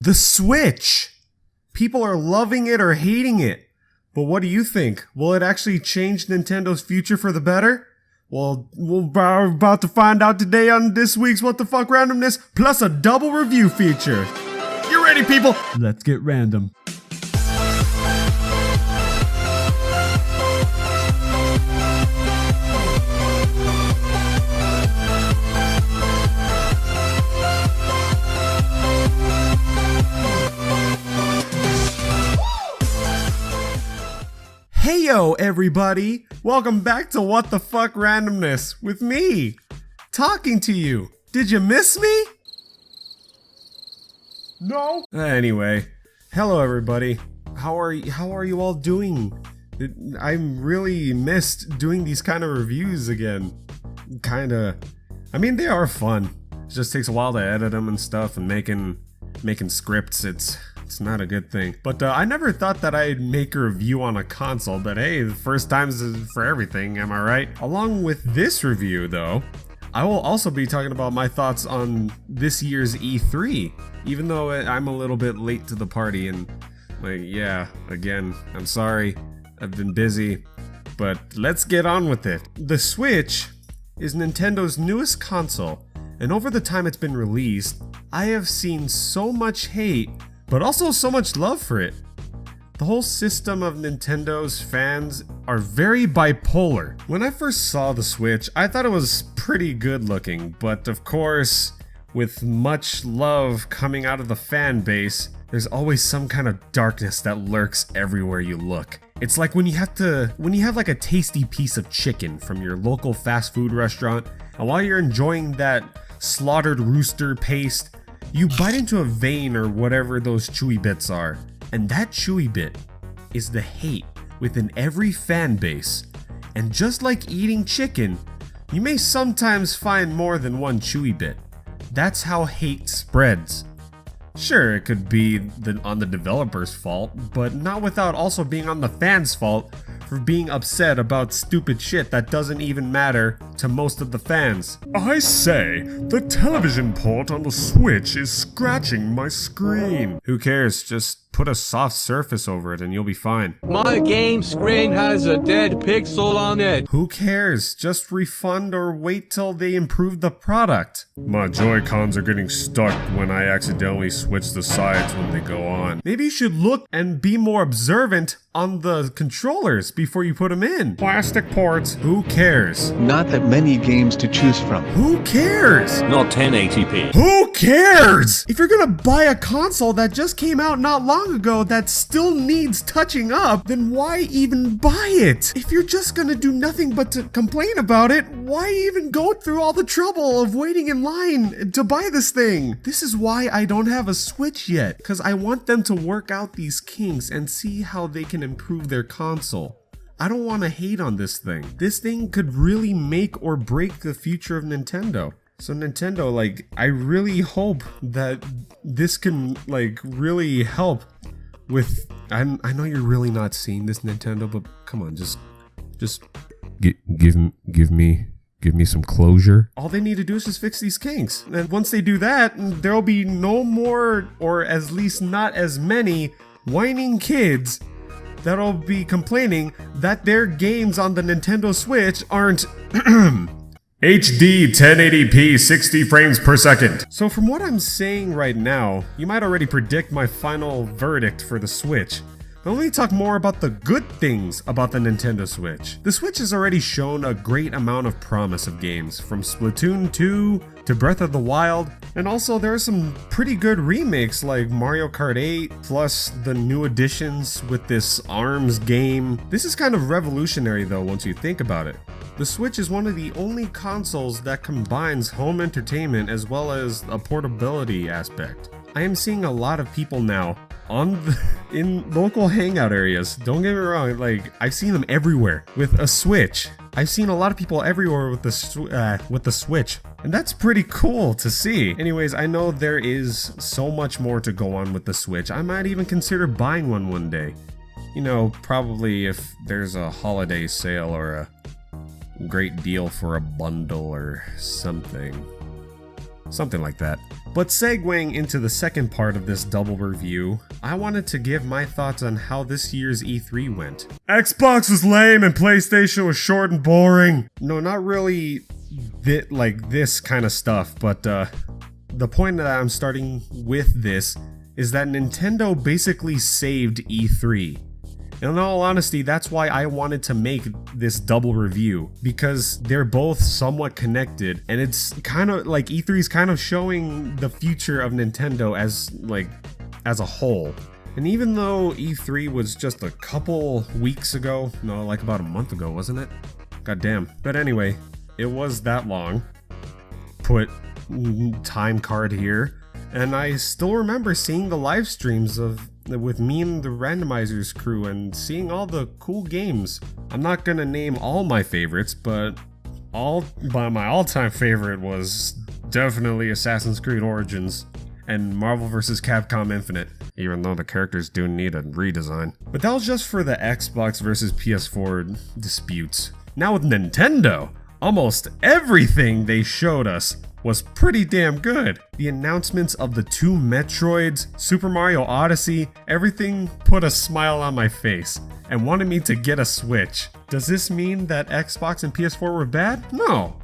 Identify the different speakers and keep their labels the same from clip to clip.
Speaker 1: The Switch! People are loving it or hating it. But what do you think? Will it actually change Nintendo's future for the better? Well, we're about to find out today on this week's What the Fuck Randomness, plus a double review feature. You ready, people? Let's get random. Heyo everybody! Welcome back to What the Fuck Randomness with me, talking to you. Did you miss me? No? Anyway, hello everybody. How are you all doing? I'm really missed doing these kind of reviews again. I mean, they are fun. It just takes a while to edit them and stuff, and making scripts, it's not a good thing. But I never thought that I'd make a review on a console, but hey, the first time's for everything, am I right? Along with this review though, I will also be talking about my thoughts on this year's E3, even though I'm a little bit late to the party and yeah, again, I'm sorry, I've been busy, but let's get on with it. The Switch is Nintendo's newest console, and over the time it's been released, I have seen so much hate but also so much love for it. The whole system of Nintendo's fans are very bipolar. When I first saw the Switch, I thought it was pretty good looking, but of course, with much love coming out of the fan base, there's always some kind of darkness that lurks everywhere you look. It's like when you have like a tasty piece of chicken from your local fast food restaurant, and while you're enjoying that slaughtered rooster paste, you bite into a vein or whatever those chewy bits are, and that chewy bit is the hate within every fan base. And just like eating chicken, you may sometimes find more than one chewy bit. That's how hate spreads. Sure, it could be on the developer's fault, but not without also being on the fans' fault for being upset about stupid shit that doesn't even matter to most of the fans. I say, the television port on the Switch is scratching my screen. Who cares? Just put a soft surface over it and you'll be fine.
Speaker 2: My game screen has a dead pixel on it.
Speaker 1: Who cares? Just refund or wait till they improve the product. My Joy-Cons are getting stuck when I accidentally switch the sides when they go on. Maybe you should look and be more observant on the controllers before you put them in. Plastic ports. Who cares?
Speaker 3: Not that many games to choose from.
Speaker 1: Who cares?
Speaker 2: Not 1080p.
Speaker 1: Who cares? If you're gonna buy a console that just came out not long ago that still needs touching up, then why even buy it? If you're just gonna do nothing but to complain about it, why even go through all the trouble of waiting in line to buy this thing? This is why I don't have a Switch yet, because I want them to work out these kinks and see how they can improve their console. I don't want to hate on this thing. This thing could really make or break the future of Nintendo. So Nintendo, I really hope that this can, really help with... I know you're really not seeing this, Nintendo, but come on, just give me some closure. All they need to do is just fix these kinks. And once they do that, there'll be no more, or at least not as many, whining kids that'll be complaining that their games on the Nintendo Switch aren't HD 1080p 60 frames per second. So from what I'm saying right now, you might already predict my final verdict for the Switch. But let me talk more about the good things about the Nintendo Switch. The Switch has already shown a great amount of promise of games, from Splatoon 2 to Breath of the Wild, and also there are some pretty good remakes like Mario Kart 8, plus the new additions with this ARMS game. This is kind of revolutionary though once you think about it. The Switch is one of the only consoles that combines home entertainment as well as a portability aspect. I am seeing a lot of people now in local hangout areas. Don't get me wrong, I've seen them everywhere with a Switch. I've seen a lot of people everywhere with the Switch, and that's pretty cool to see. Anyways, I know there is so much more to go on with the Switch. I might even consider buying one day. You know, probably if there's a holiday sale or a great deal for a bundle or something like that. But segueing into the second part of this double review, I wanted to give my thoughts on how this year's E3 went. Xbox was lame and PlayStation was short and boring. No, not really like this kind of stuff, but the point that I'm starting with this is that Nintendo basically saved E3. In all honesty, that's why I wanted to make this double review, because they're both somewhat connected, and it's kind of like E3 is kind of showing the future of Nintendo as a whole. And even though E3 was just a couple weeks ago, no, like about a month ago, wasn't it? God damn. But anyway, it was that long. Put time card here, and I still remember seeing the live streams with me and the randomizers crew and seeing all the cool games. I'm not gonna name all my favorites, but my all-time favorite was definitely Assassin's Creed Origins and Marvel vs. Capcom Infinite, even though the characters do need a redesign. But that was just for the Xbox versus PS4 disputes. Now with Nintendo, almost everything they showed us was pretty damn good. The announcements of the 2 Metroids, Super Mario Odyssey, everything put a smile on my face and wanted me to get a Switch. Does this mean that Xbox and PS4 were bad? No.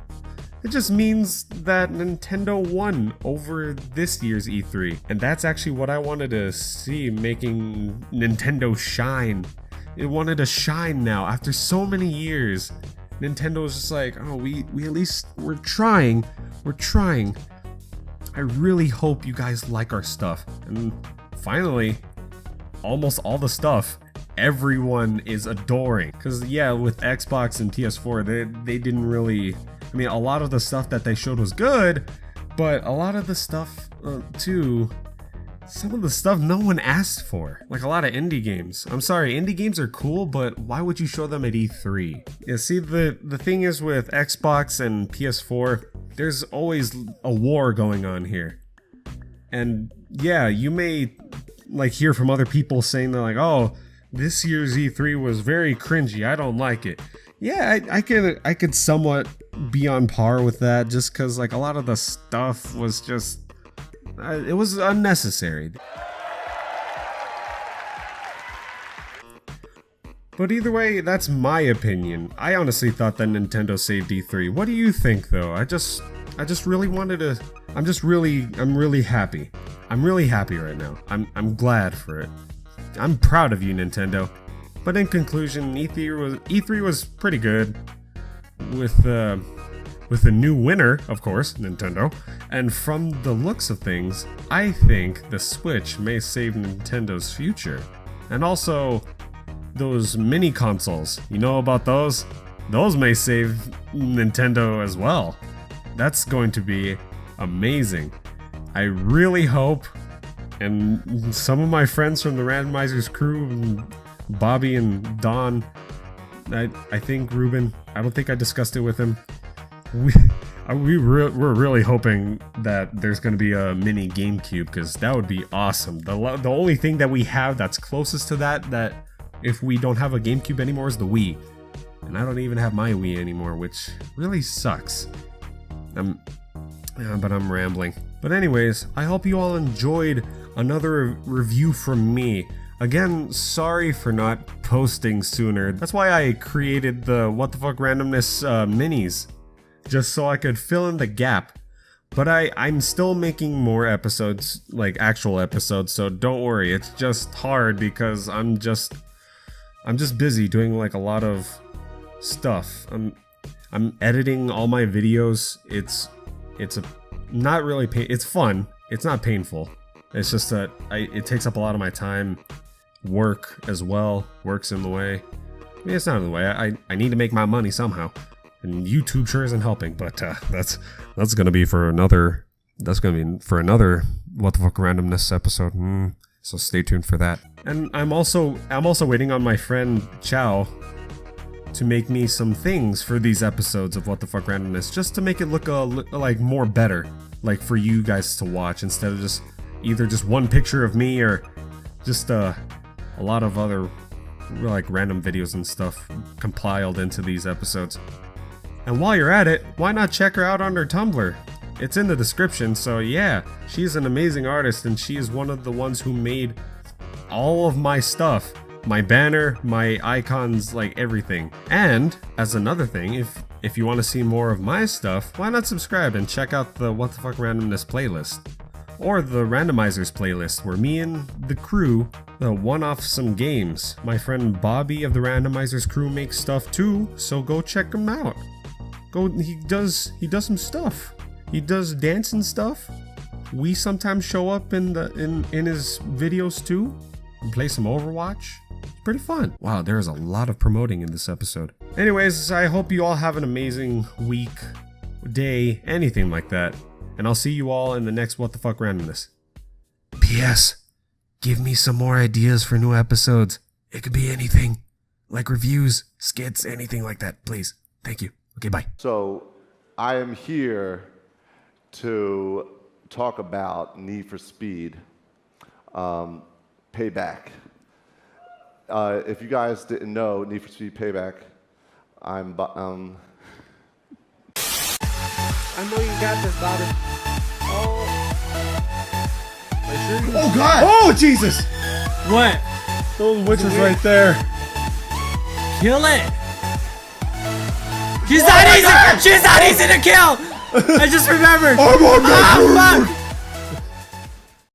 Speaker 1: It just means that Nintendo won over this year's E3. And that's actually what I wanted to see, making Nintendo shine. It wanted to shine now after so many years. Nintendo was just like, oh, we at least, we're trying. I really hope you guys like our stuff. And finally, almost all the stuff everyone is adoring. Because yeah, with Xbox and PS4, they didn't really, I mean, a lot of the stuff that they showed was good, but a lot of the stuff too, some of the stuff no one asked for. Like a lot of indie games. I'm sorry, indie games are cool, but why would you show them at E3? Yeah, see, the thing is with Xbox and PS4, there's always a war going on here. And yeah, you may like hear from other people saying they're like, oh, this year's E3 was very cringy, I don't like it. Yeah, I could somewhat be on par with that, just because like a lot of the stuff was just, it was unnecessary. But either way, that's my opinion. I honestly thought that Nintendo saved E3. What do you think though? I just really wanted to, I'm really happy. I'm really happy right now. I'm glad for it. I'm proud of you, Nintendo. But in conclusion, E3 was pretty good, with a new winner, of course, Nintendo. And from the looks of things, I think the Switch may save Nintendo's future. And also, those mini consoles, you know about those? Those may save Nintendo as well. That's going to be amazing. I really hope, and some of my friends from the Randomizers crew, Bobby and Don, I think Ruben, I don't think I discussed it with him. We're really hoping that there's going to be a mini GameCube, because that would be awesome. The only thing that we have that's closest to that if we don't have a GameCube anymore is the Wii. And I don't even have my Wii anymore, which really sucks. But I'm rambling. But anyways, I hope you all enjoyed another review from me. Again, sorry for not posting sooner. That's why I created the What the Fuck Randomness minis, just so I could fill in the gap. But I'm still making more episodes, like actual episodes, so don't worry. It's just hard because I'm just busy doing like a lot of stuff. I'm editing all my videos. It's not really it's fun. It's not painful. It's just that it takes up a lot of my time. Work as well. Work's in the way. I mean, it's not in the way. I need to make my money somehow. And YouTube sure isn't helping, but that's gonna be for another. That's gonna be for another What the Fuck Randomness episode. So stay tuned for that. And I'm also waiting on my friend Chao to make me some things for these episodes of What the Fuck Randomness, just to make it look like more better, like for you guys to watch, instead of just either just one picture of me or just a lot of other like random videos and stuff compiled into these episodes. And while you're at it, why not check her out on her Tumblr? It's in the description, so yeah, she's an amazing artist and she is one of the ones who made all of my stuff. My banner, my icons, like everything. And as another thing, if you want to see more of my stuff, why not subscribe and check out the What the Fuck Randomness playlist. Or the Randomizers playlist, where me and the crew one-off some games. My friend Bobby of the Randomizers crew makes stuff too, so go check him out. He does some stuff. He does dancing stuff. We sometimes show up in his videos too and play some Overwatch. It's pretty fun. Wow, there's a lot of promoting in this episode. Anyways, I hope you all have an amazing week, day, anything like that. And I'll see you all in the next What the Fuck Randomness. P.S. Give me some more ideas for new episodes. It could be anything. Like reviews, skits, anything like that, please. Thank you. Okay, bye.
Speaker 4: So I am here to talk about Need for Speed Payback. If you guys didn't know, Need for Speed Payback, I know
Speaker 5: you got this, Bobby.
Speaker 1: Oh God! Oh Jesus!
Speaker 5: What?
Speaker 1: Those witches right there.
Speaker 5: Kill it! She's not easy! She's not easy to kill! I just remembered!
Speaker 1: I'm on
Speaker 5: Ah, fuck!